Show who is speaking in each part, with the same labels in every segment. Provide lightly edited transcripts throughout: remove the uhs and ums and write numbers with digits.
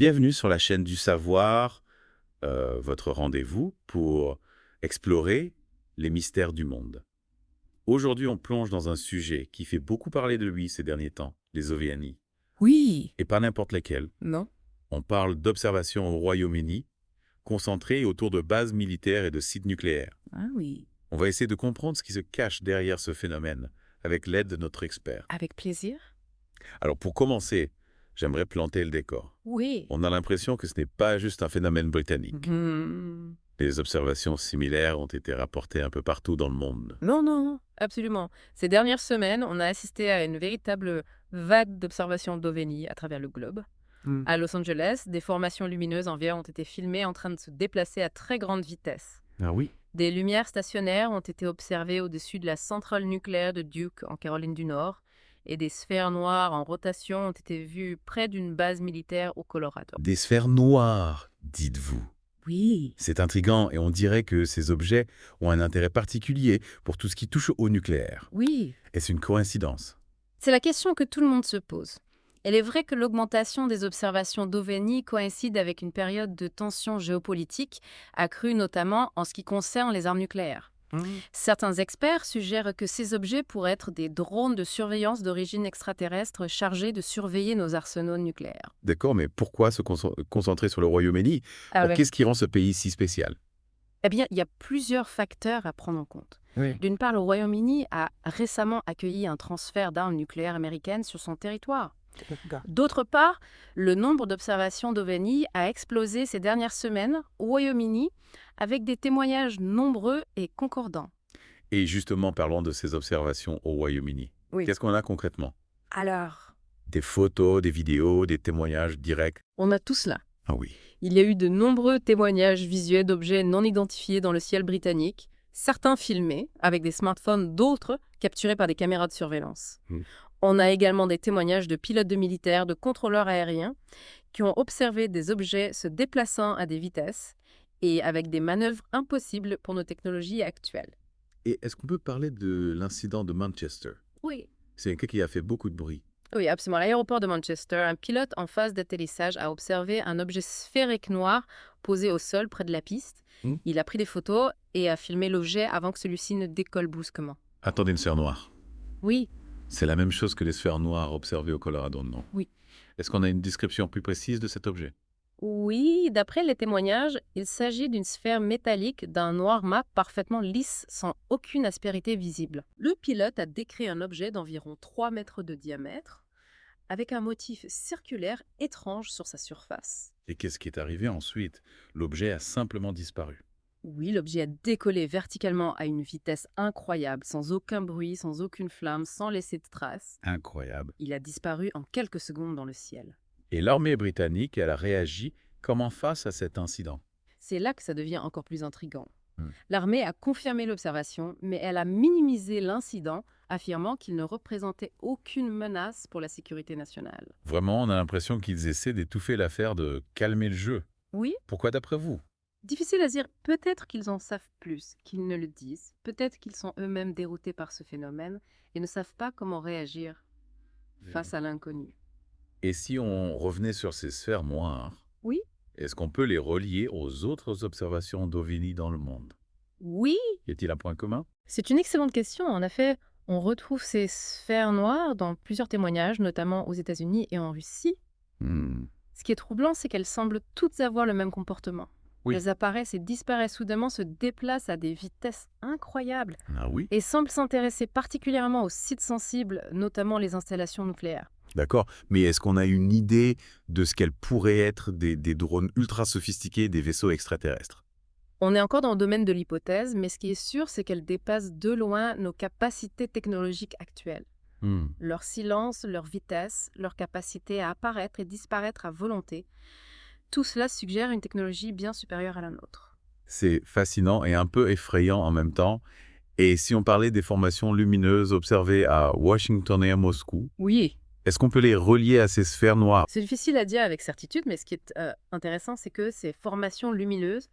Speaker 1: Bienvenue sur la chaîne du savoir, votre rendez-vous pour explorer les mystères du monde. Aujourd'hui, on plonge dans un sujet qui fait beaucoup parler de lui ces derniers temps, les OVNI.
Speaker 2: Oui.
Speaker 1: Et pas n'importe lesquels.
Speaker 2: Non?
Speaker 1: On parle d'observations au Royaume-Uni, concentrées autour de bases militaires et de sites nucléaires.
Speaker 2: Ah oui.
Speaker 1: On va essayer de comprendre ce qui se cache derrière ce phénomène, avec l'aide de notre expert.
Speaker 2: Avec plaisir?
Speaker 1: Alors pour commencer, j'aimerais planter le décor.
Speaker 2: Oui.
Speaker 1: On a l'impression que ce n'est pas juste un phénomène britannique.
Speaker 2: Mhm.
Speaker 1: Des observations similaires ont été rapportées un peu partout dans le monde.
Speaker 2: Non, non, non, absolument. Ces dernières semaines, on a assisté à une véritable vague d'observations d'OVNI à travers le globe. À Los Angeles, des formations lumineuses en VR ont été filmées en train de se déplacer à très grande vitesse.
Speaker 1: Ah oui?
Speaker 2: Des lumières stationnaires ont été observées au-dessus de la centrale nucléaire de Duke en Caroline du Nord, et des sphères noires en rotation ont été vues près d'une base militaire au Colorado.
Speaker 1: Des sphères noires, dites-vous.
Speaker 2: Oui.
Speaker 1: C'est intriguant et on dirait que ces objets ont un intérêt particulier pour tout ce qui touche au nucléaire.
Speaker 2: Oui.
Speaker 1: Est-ce une coïncidence?
Speaker 2: C'est la question que tout le monde se pose. Il est vrai que l'augmentation des observations d'OVNI coïncide avec une période de tension géopolitique accrue notamment en ce qui concerne les armes nucléaires. Certains experts suggèrent que ces objets pourraient être des drones de surveillance d'origine extraterrestre chargés de surveiller nos arsenaux nucléaires.
Speaker 1: D'accord, mais pourquoi se concentrer sur le Royaume-Uni? Qu'est-ce qui rend ce pays si spécial?
Speaker 2: Eh bien, il y a plusieurs facteurs à prendre en compte.
Speaker 1: Oui.
Speaker 2: D'une part, le Royaume-Uni a récemment accueilli un transfert d'armes nucléaires américaines sur son territoire. D'autre part, le nombre d'observations d'OVNI a explosé ces dernières semaines au Royaume-Uni avec des témoignages nombreux et concordants.
Speaker 1: Et justement, parlons de ces observations au Royaume-Uni.
Speaker 2: Oui.
Speaker 1: Qu'est-ce qu'on a concrètement?
Speaker 2: Alors,
Speaker 1: Des photos, des vidéos, des témoignages directs?
Speaker 2: on a tout cela.
Speaker 1: Ah oui.
Speaker 2: Il y a eu de nombreux témoignages visuels d'objets non identifiés dans le ciel britannique, certains filmés avec des smartphones, d'autres capturés par des caméras de surveillance.
Speaker 1: Mm.
Speaker 2: On a également des témoignages de pilotes de militaires, de contrôleurs aériens qui ont observé des objets se déplaçant à des vitesses et avec des manœuvres impossibles pour nos technologies actuelles.
Speaker 1: Et est-ce qu'on peut parler de l'incident de Manchester?
Speaker 2: Oui.
Speaker 1: C'est un cas qui a fait beaucoup de bruit.
Speaker 2: Oui, absolument. À l'aéroport de Manchester, un pilote en phase d'atterrissage a observé un objet sphérique noir posé au sol près de la piste.
Speaker 1: Hmm.
Speaker 2: Il a pris des photos et a filmé l'objet avant que celui-ci ne décolle brusquement.
Speaker 1: Attendez, une sphère noire.
Speaker 2: Oui,
Speaker 1: C'est la même chose que les sphères noires observées au Colorado, non?
Speaker 2: Oui.
Speaker 1: Est-ce qu'on a une description plus précise de cet objet?
Speaker 2: oui, d'après les témoignages, il s'agit d'une sphère métallique d'un noir mat parfaitement lisse sans aucune aspérité visible. Le pilote a décrit un objet d'environ 3 mètres de diamètre avec un motif circulaire étrange sur sa surface.
Speaker 1: Et qu'est-ce qui est arrivé ensuite? L'objet a simplement disparu.
Speaker 2: Oui, l'objet a décollé verticalement à une vitesse incroyable, sans aucun bruit, sans aucune flamme, sans laisser de traces.
Speaker 1: Incroyable.
Speaker 2: Il a disparu en quelques secondes dans le ciel.
Speaker 1: Et l'armée britannique, elle a réagi comment face à cet incident?
Speaker 2: C'est là que ça devient encore plus intriguant.
Speaker 1: Hmm.
Speaker 2: L'armée a confirmé l'observation, mais elle a minimisé l'incident, affirmant qu'il ne représentait aucune menace pour la sécurité nationale.
Speaker 1: Vraiment, on a l'impression qu'ils essaient d'étouffer l'affaire, de calmer le jeu.
Speaker 2: Oui,
Speaker 1: Pourquoi d'après vous?
Speaker 2: difficile à dire. Peut-être qu'ils en savent plus, qu'ils ne le disent. Peut-être qu'ils sont eux-mêmes déroutés par ce phénomène et ne savent pas comment réagir face à l'inconnu.
Speaker 1: Et si on revenait sur ces sphères noires,
Speaker 2: Oui,
Speaker 1: est-ce qu'on peut les relier aux autres observations d'OVNI dans le monde?
Speaker 2: oui,
Speaker 1: Y a-t-il un point commun?
Speaker 2: c'est une excellente question. En effet, on retrouve ces sphères noires dans plusieurs témoignages, notamment aux États-Unis et en Russie.
Speaker 1: Hmm.
Speaker 2: Ce qui est troublant, c'est qu'elles semblent toutes avoir le même comportement.
Speaker 1: Oui.
Speaker 2: Elles apparaissent et disparaissent soudainement, se déplacent à des vitesses incroyables
Speaker 1: Ah oui?
Speaker 2: et semblent s'intéresser particulièrement aux sites sensibles, notamment les installations nucléaires.
Speaker 1: D'accord, mais est-ce qu'on a une idée de ce qu'elles pourraient être des drones ultra sophistiqués, des vaisseaux extraterrestres?
Speaker 2: On est encore dans le domaine de l'hypothèse, mais ce qui est sûr, c'est qu'elles dépassent de loin nos capacités technologiques actuelles.
Speaker 1: Hmm.
Speaker 2: Leur silence, leur vitesse, leur capacité à apparaître et disparaître à volonté, tout cela suggère une technologie bien supérieure à la nôtre.
Speaker 1: C'est fascinant et un peu effrayant en même temps. Et si on parlait des formations lumineuses observées à Washington et à Moscou,
Speaker 2: Oui,
Speaker 1: est-ce qu'on peut les relier à ces sphères noires?
Speaker 2: c'est difficile à dire avec certitude, mais ce qui est intéressant, c'est que ces formations lumineuses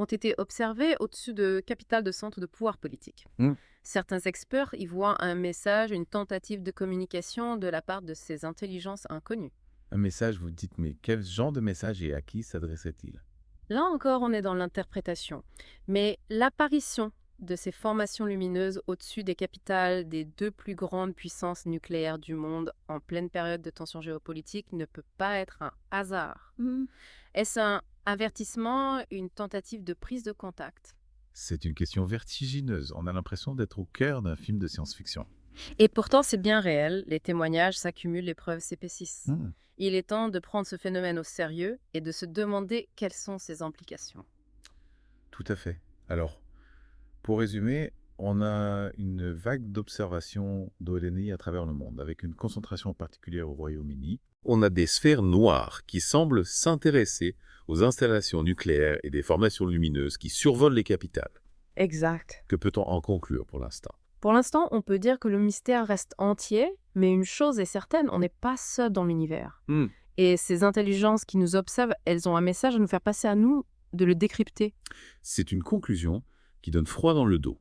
Speaker 2: ont été observées au-dessus de capitales de centres de pouvoir politique.
Speaker 1: Hmm.
Speaker 2: Certains experts y voient un message, une tentative de communication de la part de ces intelligences inconnues.
Speaker 1: Un message, vous dites, mais quel genre de message et à qui s'adressait-il?
Speaker 2: Là encore, on est dans l'interprétation. Mais l'apparition de ces formations lumineuses au-dessus des capitales des deux plus grandes puissances nucléaires du monde en pleine période de tension géopolitique ne peut pas être un hasard. Est-ce un avertissement, une tentative de prise de contact?
Speaker 1: C'est une question vertigineuse. On a l'impression d'être au cœur d'un film de science-fiction.
Speaker 2: Et pourtant, c'est bien réel, les témoignages s'accumulent, les preuves s'épaississent.
Speaker 1: Hmm,
Speaker 2: Il est temps de prendre ce phénomène au sérieux et de se demander quelles sont ses implications.
Speaker 1: tout à fait. Alors, pour résumer, on a une vague d'observations d'ONI à travers le monde, avec une concentration particulière au Royaume-Uni. On a des sphères noires qui semblent s'intéresser aux installations nucléaires et des formations lumineuses qui survolent les capitales.
Speaker 2: Exact.
Speaker 1: Que peut-on en conclure pour l'instant?
Speaker 2: Pour l'instant, on peut dire que le mystère reste entier, mais une chose est certaine, on n'est pas seul dans l'univers. Et ces intelligences qui nous observent, elles ont un message à nous faire passer à nous de le décrypter.
Speaker 1: C'est une conclusion qui donne froid dans le dos.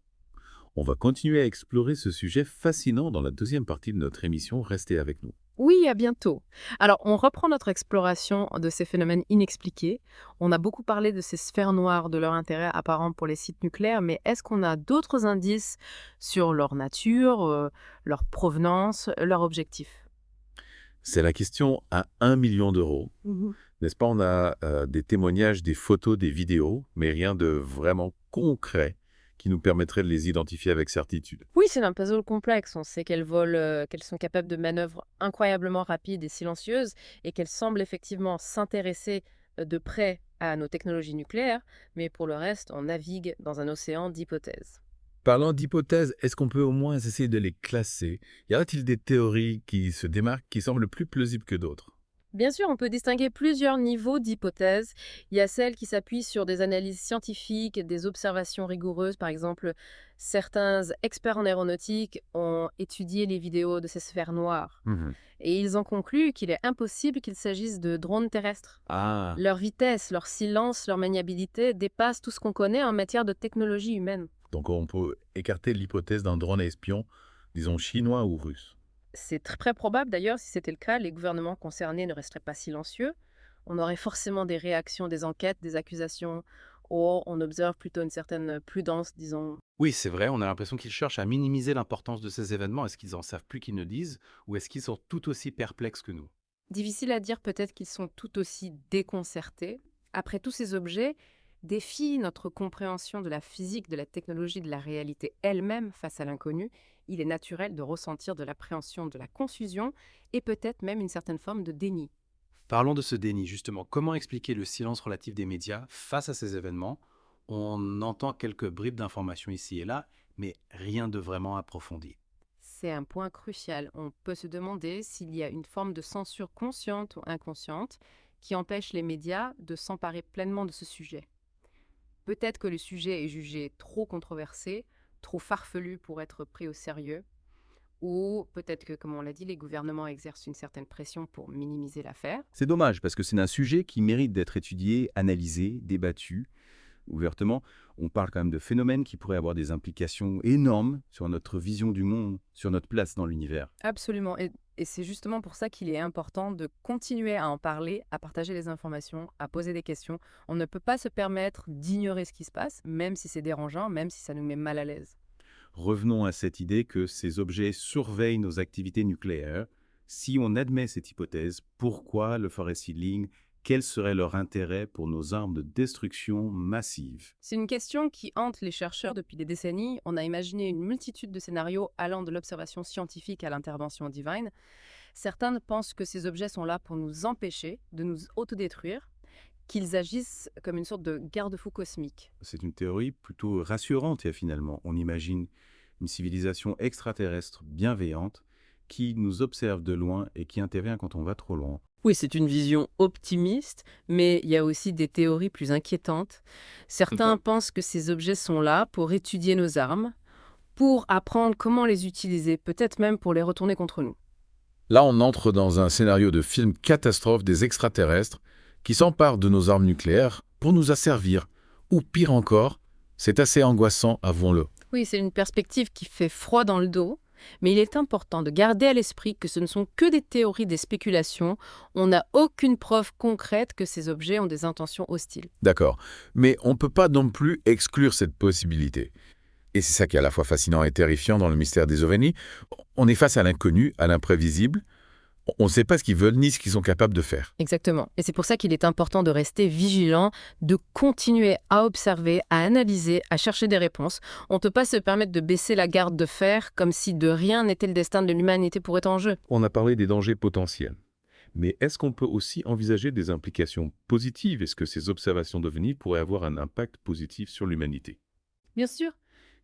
Speaker 1: On va continuer à explorer ce sujet fascinant dans la deuxième partie de notre émission. Restez avec nous.
Speaker 2: Oui, à bientôt. Alors, on reprend notre exploration de ces phénomènes inexpliqués. On a beaucoup parlé de ces sphères noires, de leur intérêt apparent pour les sites nucléaires, mais est-ce qu'on a d'autres indices sur leur nature, leur provenance, leur objectif?
Speaker 1: C'est la question à 1 million d'euros. N'est-ce pas? On a des témoignages, des photos, des vidéos, mais rien de vraiment concret qui nous permettrait de les identifier avec certitude.
Speaker 2: Oui, c'est un puzzle complexe. On sait qu'elles volent, qu'elles sont capables de manœuvres incroyablement rapides et silencieuses, et qu'elles semblent effectivement s'intéresser de près à nos technologies nucléaires, mais pour le reste, on navigue dans un océan d'hypothèses.
Speaker 1: Parlant d'hypothèses, est-ce qu'on peut au moins essayer de les classer? Y a-t-il des théories qui se démarquent, qui semblent plus plausibles que d'autres?
Speaker 2: Bien sûr, on peut distinguer plusieurs niveaux d'hypothèses. Il y a celles qui s'appuient sur des analyses scientifiques, des observations rigoureuses. Par exemple, certains experts en aéronautique ont étudié les vidéos de ces sphères noires. Et ils ont conclu qu'il est impossible qu'il s'agisse de drones terrestres.
Speaker 1: Ah,
Speaker 2: Leur vitesse, leur silence, leur maniabilité dépassent tout ce qu'on connaît en matière de technologie humaine.
Speaker 1: donc on peut écarter l'hypothèse d'un drone espion, disons chinois ou russe.
Speaker 2: C'est très probable d'ailleurs, si c'était le cas, les gouvernements concernés ne resteraient pas silencieux. On aurait forcément des réactions, des enquêtes, des accusations. Or, on observe plutôt une certaine prudence, disons.
Speaker 3: Oui, c'est vrai, on a l'impression qu'ils cherchent à minimiser l'importance de ces événements. Est-ce qu'ils en savent plus qu'ils ne disent, ou est-ce qu'ils sont tout aussi perplexes que nous?
Speaker 2: Difficile à dire, peut-être qu'ils sont tout aussi déconcertés. Après, tous ces objets défient notre compréhension de la physique, de la technologie, de la réalité elle-même face à l'inconnu. Il est naturel de ressentir de l'appréhension, de la confusion et peut-être même une certaine forme de déni.
Speaker 3: Parlons de ce déni, justement. Comment expliquer le silence relatif des médias face à ces événements? On entend quelques bribes d'informations ici et là, mais rien de vraiment approfondi.
Speaker 2: C'est un point crucial. On peut se demander s'il y a une forme de censure consciente ou inconsciente qui empêche les médias de s'emparer pleinement de ce sujet. Peut-être que le sujet est jugé trop controversé, trop farfelu pour être pris au sérieux, ou peut-être que, comme on l'a dit, les gouvernements exercent une certaine pression pour minimiser l'affaire.
Speaker 4: C'est dommage parce que c'est un sujet qui mérite d'être étudié, analysé, débattu ouvertement. On parle quand même de phénomènes qui pourraient avoir des implications énormes sur notre vision du monde, sur notre place dans l'univers.
Speaker 2: Absolument. Et c'est justement pour ça qu'il est important de continuer à en parler, à partager les informations, à poser des questions. On ne peut pas se permettre d'ignorer ce qui se passe, même si c'est dérangeant, même si ça nous met mal à l'aise.
Speaker 4: Revenons à cette idée que ces objets surveillent nos activités nucléaires. Si on admet cette hypothèse, pourquoi le forest seedling? Quel serait leur intérêt pour nos armes de destruction massive?
Speaker 2: C'est une question qui hante les chercheurs depuis des décennies. On a imaginé une multitude de scénarios allant de l'observation scientifique à l'intervention divine. Certains pensent que ces objets sont là pour nous empêcher de nous autodétruire, qu'ils agissent comme une sorte de garde-fou cosmique.
Speaker 4: C'est une théorie plutôt rassurante et finalement, on imagine une civilisation extraterrestre bienveillante qui nous observe de loin et qui intervient quand on va trop loin.
Speaker 2: Oui, c'est une vision optimiste, mais il y a aussi des théories plus inquiétantes. Certains pensent que ces objets sont là pour étudier nos armes, pour apprendre comment les utiliser, peut-être même pour les retourner contre nous.
Speaker 1: Là, on entre dans un scénario de film catastrophe des extraterrestres qui s'emparent de nos armes nucléaires pour nous asservir. Ou pire encore, c'est assez angoissant, avouons-le.
Speaker 2: Oui, c'est une perspective qui fait froid dans le dos. Mais il est important de garder à l'esprit que ce ne sont que des théories, des spéculations. On n'a aucune preuve concrète que ces objets ont des intentions hostiles.
Speaker 1: D'accord. Mais on ne peut pas non plus exclure cette possibilité. Et c'est ça qui est à la fois fascinant et terrifiant dans le mystère des ovnis. On est face à l'inconnu, à l'imprévisible. On ne sait pas ce qu'ils veulent ni ce qu'ils sont capables de faire.
Speaker 2: Exactement. Et c'est pour ça qu'il est important de rester vigilant, de continuer à observer, à analyser, à chercher des réponses. On ne peut pas se permettre de baisser la garde de fer comme si de rien n'était le destin de l'humanité pourrait être en jeu.
Speaker 5: On a parlé des dangers potentiels. Mais est-ce qu'on peut aussi envisager des implications positives? Est-ce que ces observations d'OVNI pourraient avoir un impact positif sur l'humanité?
Speaker 2: Bien sûr.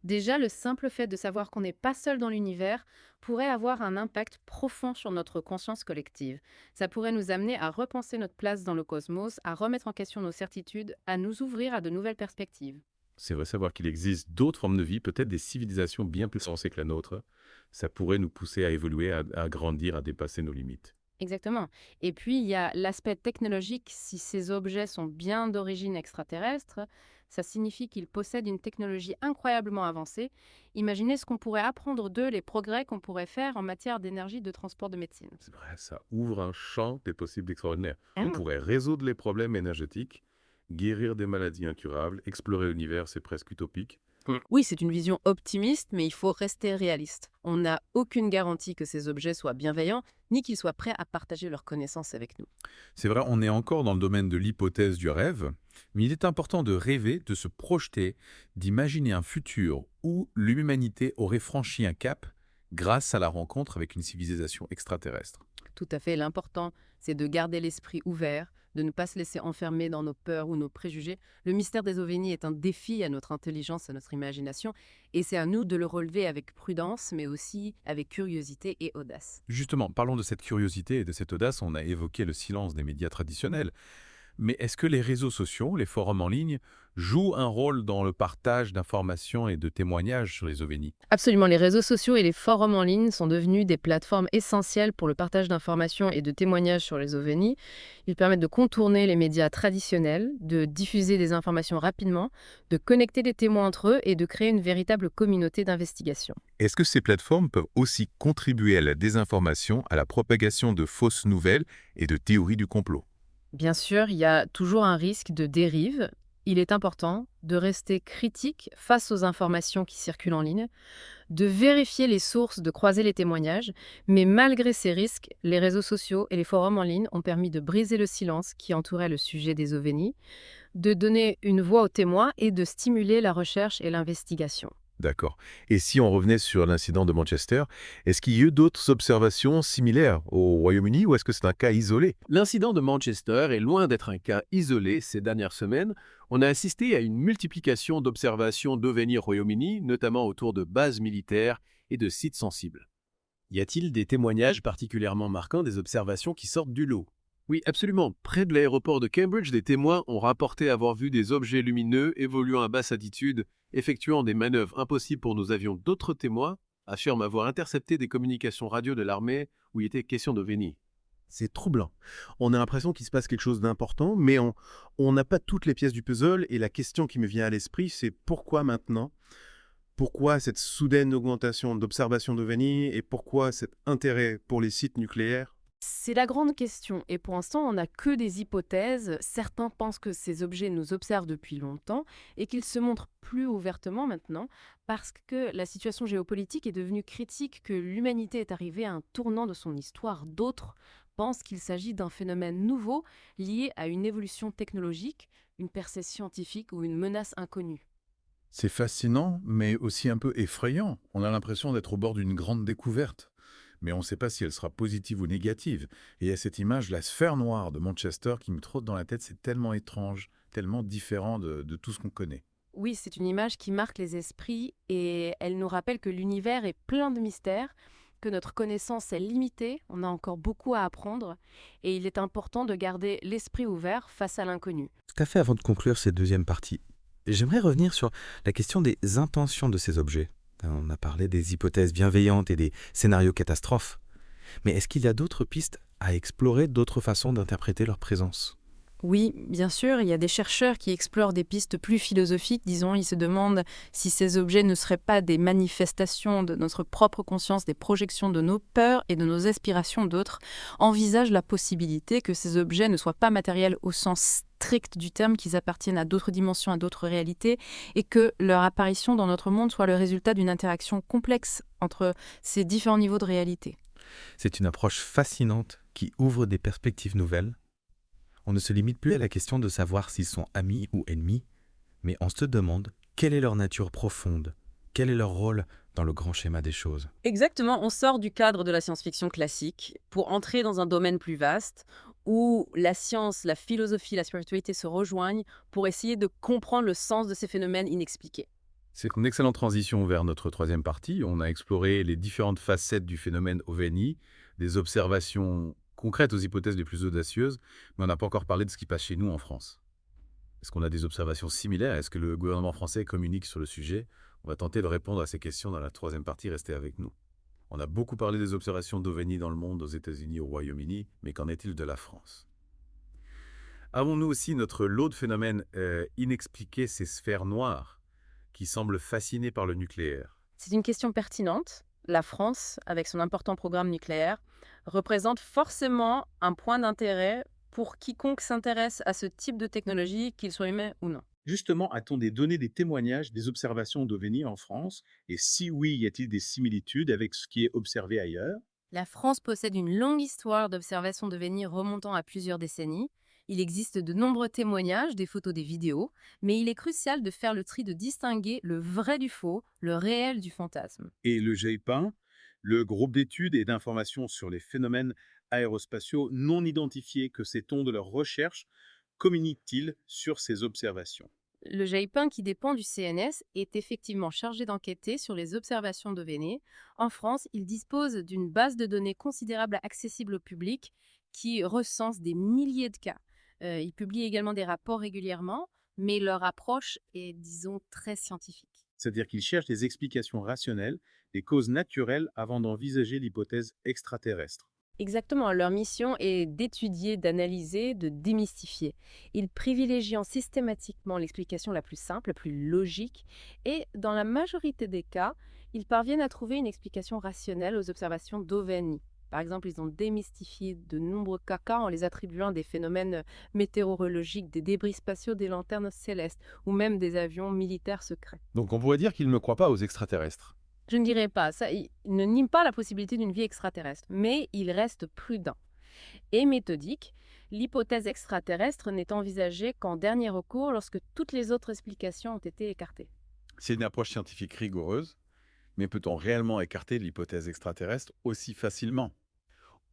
Speaker 2: Déjà, le simple fait de savoir qu'on n'est pas seul dans l'univers pourrait avoir un impact profond sur notre conscience collective. Ça pourrait nous amener à repenser notre place dans le cosmos, à remettre en question nos certitudes, à nous ouvrir à de nouvelles perspectives.
Speaker 5: C'est vrai, savoir qu'il existe d'autres formes de vie, peut-être des civilisations bien plus avancées que la nôtre. Ça pourrait nous pousser à évoluer, à grandir, à dépasser nos limites.
Speaker 2: Exactement. Et puis, il y a l'aspect technologique. Si ces objets sont bien d'origine extraterrestre, ça signifie qu'ils possèdent une technologie incroyablement avancée. Imaginez ce qu'on pourrait apprendre d'eux, les progrès qu'on pourrait faire en matière d'énergie, de transport, de médecine.
Speaker 5: C'est vrai, ça ouvre un champ des possibles extraordinaires. On
Speaker 2: Mm.
Speaker 5: pourrait résoudre les problèmes énergétiques, guérir des maladies incurables, explorer l'univers, c'est presque utopique.
Speaker 2: Oui, c'est une vision optimiste, mais il faut rester réaliste. On n'a aucune garantie que ces objets soient bienveillants, ni qu'ils soient prêts à partager leurs connaissances avec nous.
Speaker 6: C'est vrai, on est encore dans le domaine de l'hypothèse du rêve, mais il est important de rêver, de se projeter, d'imaginer un futur où l'humanité aurait franchi un cap grâce à la rencontre avec une civilisation extraterrestre.
Speaker 2: Tout à fait, l'important, c'est de garder l'esprit ouvert, de ne pas se laisser enfermer dans nos peurs ou nos préjugés. Le mystère des ovnis est un défi à notre intelligence, à notre imagination, et c'est à nous de le relever avec prudence, mais aussi avec curiosité et audace.
Speaker 6: Justement, parlons de cette curiosité et de cette audace, on a évoqué le silence des médias traditionnels. Mais est-ce que les réseaux sociaux, les forums en ligne, jouent un rôle dans le partage d'informations et de témoignages sur les ovnis?
Speaker 2: Absolument, les réseaux sociaux et les forums en ligne sont devenus des plateformes essentielles pour le partage d'informations et de témoignages sur les ovnis. Ils permettent de contourner les médias traditionnels, de diffuser des informations rapidement, de connecter les témoins entre eux et de créer une véritable communauté d'investigation.
Speaker 5: Est-ce que ces plateformes peuvent aussi contribuer à la désinformation, à la propagation de fausses nouvelles et de théories du complot?
Speaker 2: Bien sûr, il y a toujours un risque de dérive. Il est important de rester critique face aux informations qui circulent en ligne, de vérifier les sources, de croiser les témoignages. Mais malgré ces risques, les réseaux sociaux et les forums en ligne ont permis de briser le silence qui entourait le sujet des ovnis, de donner une voix aux témoins et de stimuler la recherche et l'investigation.
Speaker 5: D'accord. Et si on revenait sur l'incident de Manchester, est-ce qu'il y a eu d'autres observations similaires au Royaume-Uni ou est-ce que c'est un cas isolé?
Speaker 7: L'incident de Manchester est loin d'être un cas isolé ces dernières semaines. On a assisté à une multiplication d'observations d'OVNI au Royaume-Uni, notamment autour de bases militaires et de sites sensibles.
Speaker 3: Y a-t-il des témoignages particulièrement marquants des observations qui sortent du lot?
Speaker 7: Oui, absolument. Près de l'aéroport de Cambridge, des témoins ont rapporté avoir vu des objets lumineux évoluant à basse altitude, effectuant des manœuvres impossibles pour nos avions. D'autres témoins affirment avoir intercepté des communications radio de l'armée où il était question d'OVNI.
Speaker 8: C'est troublant. On a l'impression qu'il se passe quelque chose d'important, mais on n'a pas toutes les pièces du puzzle. Et la question qui me vient à l'esprit, c'est pourquoi maintenant? Pourquoi cette soudaine augmentation d'observation d'OVNI et pourquoi cet intérêt pour les sites nucléaires?
Speaker 2: C'est la grande question, et pour l'instant, on n'a que des hypothèses. Certains pensent que ces objets nous observent depuis longtemps et qu'ils se montrent plus ouvertement maintenant parce que la situation géopolitique est devenue critique, que l'humanité est arrivée à un tournant de son histoire. D'autres pensent qu'il s'agit d'un phénomène nouveau lié à une évolution technologique, une percée scientifique ou une menace inconnue.
Speaker 6: C'est fascinant, mais aussi un peu effrayant. On a l'impression d'être au bord d'une grande découverte. Mais on ne sait pas si elle sera positive ou négative. Et il y a cette image, la sphère noire de Manchester, qui me trotte dans la tête. C'est tellement étrange, tellement différent de tout ce qu'on connaît.
Speaker 2: Oui, c'est une image qui marque les esprits et elle nous rappelle que l'univers est plein de mystères, que notre connaissance est limitée, on a encore beaucoup à apprendre et il est important de garder l'esprit ouvert face à l'inconnu.
Speaker 9: Tout à fait, avant de conclure cette deuxième partie, j'aimerais revenir sur la question des intentions de ces objets. On a parlé des hypothèses bienveillantes et des scénarios catastrophes. Mais est-ce qu'il y a d'autres pistes à explorer, d'autres façons d'interpréter leur présence?
Speaker 2: Oui, bien sûr, il y a des chercheurs qui explorent des pistes plus philosophiques, disons, ils se demandent si ces objets ne seraient pas des manifestations de notre propre conscience, des projections de nos peurs et de nos aspirations d'autres, envisagent la possibilité que ces objets ne soient pas matériels au sens strict du terme, qu'ils appartiennent à d'autres dimensions, à d'autres réalités, et que leur apparition dans notre monde soit le résultat d'une interaction complexe entre ces différents niveaux de réalité.
Speaker 9: C'est une approche fascinante qui ouvre des perspectives nouvelles. On ne se limite plus à la question de savoir s'ils sont amis ou ennemis, mais on se demande quelle est leur nature profonde, quel est leur rôle dans le grand schéma des choses.
Speaker 10: Exactement, on sort du cadre de la science-fiction classique pour entrer dans un domaine plus vaste où la science, la philosophie, la spiritualité se rejoignent pour essayer de comprendre le sens de ces phénomènes inexpliqués.
Speaker 1: C'est une excellente transition vers notre troisième partie. On a exploré les différentes facettes du phénomène OVNI, des observations concrètes aux hypothèses les plus audacieuses, mais on n'a pas encore parlé de ce qui passe chez nous en France. Est-ce qu'on a des observations similaires? Est-ce que le gouvernement français communique sur le sujet? On va tenter de répondre à ces questions dans la troisième partie. Restez avec nous. On a beaucoup parlé des observations d'OVNI dans le monde, aux États-Unis, au Royaume-Uni, mais qu'en est-il de la France? Avons-nous aussi notre lot de phénomènes inexpliqués, ces sphères noires, qui semblent fascinées par le nucléaire?
Speaker 2: C'est une question pertinente. La France, avec son important programme nucléaire, représente forcément un point d'intérêt pour quiconque s'intéresse à ce type de technologie, qu'il soit humain ou non.
Speaker 11: Justement, a-t-on des données, des témoignages, des observations d'OVNI en France? Et si oui, y a-t-il des similitudes avec ce qui est observé ailleurs?
Speaker 2: La France possède une longue histoire d'observation d'OVNI remontant à plusieurs décennies. Il existe de nombreux témoignages, des photos, des vidéos, mais il est crucial de faire le tri, de distinguer le vrai du faux, le réel du fantasme.
Speaker 11: Et le GEPIN, le groupe d'études et d'informations sur les phénomènes aérospatiaux non identifiés, que sait-on de leurs recherches, communique-t-il sur ces observations?
Speaker 2: Le GEPIN, qui dépend du CNS, est effectivement chargé d'enquêter sur les observations d'OVNI. En France, il dispose d'une base de données considérable accessible au public qui recense des milliers de cas. Il publie également des rapports régulièrement, mais leur approche est, disons, très scientifique.
Speaker 11: C'est-à-dire qu'ils cherchent des explications rationnelles, des causes naturelles avant d'envisager l'hypothèse extraterrestre.
Speaker 2: Exactement, leur mission est d'étudier, d'analyser, de démystifier. Ils privilégient systématiquement l'explication la plus simple, la plus logique, et dans la majorité des cas, ils parviennent à trouver une explication rationnelle aux observations d'OVNI. Par exemple, ils ont démystifié de nombreux cas en les attribuant à des phénomènes météorologiques, des débris spatiaux, des lanternes célestes, ou même des avions militaires secrets.
Speaker 4: Donc on pourrait dire qu'ils ne croient pas aux extraterrestres.
Speaker 2: Je ne dirais pas ça, il ne nie pas la possibilité d'une vie extraterrestre, mais il reste prudent et méthodique. L'hypothèse extraterrestre n'est envisagée qu'en dernier recours lorsque toutes les autres explications ont été écartées.
Speaker 6: C'est une approche scientifique rigoureuse, mais peut-on réellement écarter l'hypothèse extraterrestre aussi facilement?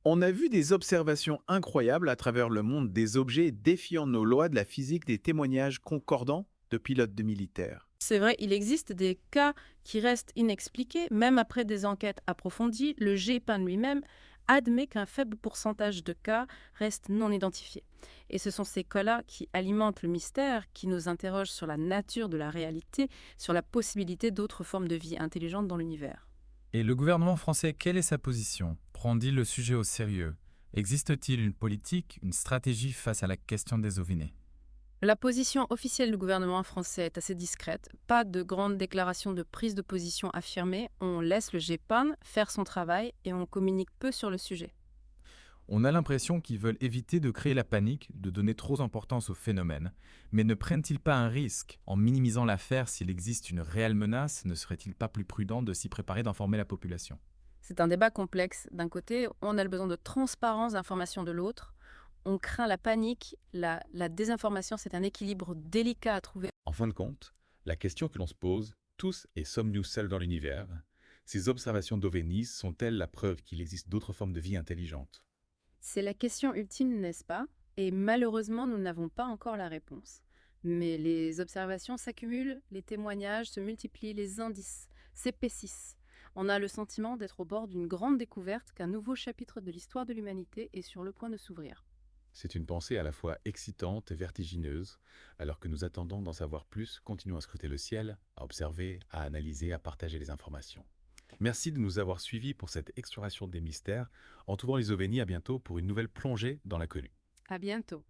Speaker 6: On a vu des observations incroyables à travers le monde, des objets défiant nos lois de la physique, des témoignages concordants de pilotes de militaires.
Speaker 2: C'est vrai, il existe des cas qui restent inexpliqués, même après des enquêtes approfondies. Le GEPIN lui-même admet qu'un faible pourcentage de cas restent non identifiés. Et ce sont ces cas-là qui alimentent le mystère, qui nous interrogent sur la nature de la réalité, sur la possibilité d'autres formes de vie intelligentes dans l'univers.
Speaker 12: Et le gouvernement français, quelle est sa position? Prend-il le sujet au sérieux? Existe-t-il une politique, une stratégie face à la question des OVNI?
Speaker 2: La position officielle du gouvernement français est assez discrète. Pas de grandes déclarations de prise de position affirmées. On laisse le GEPIN faire son travail et on communique peu sur le sujet.
Speaker 12: On a l'impression qu'ils veulent éviter de créer la panique, de donner trop d'importance au phénomène. Mais ne prennent-ils pas un risque en minimisant l'affaire? S'il existe une réelle menace, ne serait-il pas plus prudent de s'y préparer, d'informer la population?
Speaker 2: C'est un débat complexe. D'un côté, on a le besoin de transparence d'information de l'autre. On craint la panique, la désinformation, c'est un équilibre délicat à trouver.
Speaker 1: En fin de compte, la question que l'on se pose, tous et sommes-nous seuls dans l'univers? Ces observations d'OVNI sont-elles la preuve qu'il existe d'autres formes de vie intelligentes?
Speaker 2: C'est la question ultime, n'est-ce pas? Et malheureusement, nous n'avons pas encore la réponse. Mais les observations s'accumulent, les témoignages se multiplient, les indices s'épaississent. On a le sentiment d'être au bord d'une grande découverte, qu'un nouveau chapitre de l'histoire de l'humanité est sur le point de s'ouvrir.
Speaker 1: C'est une pensée à la fois excitante et vertigineuse. Alors que nous attendons d'en savoir plus, continuons à scruter le ciel, à observer, à analyser, à partager les informations. Merci de nous avoir suivis pour cette exploration des mystères. Entourant les OVNI, à bientôt pour une nouvelle plongée dans l'inconnu.
Speaker 2: À bientôt.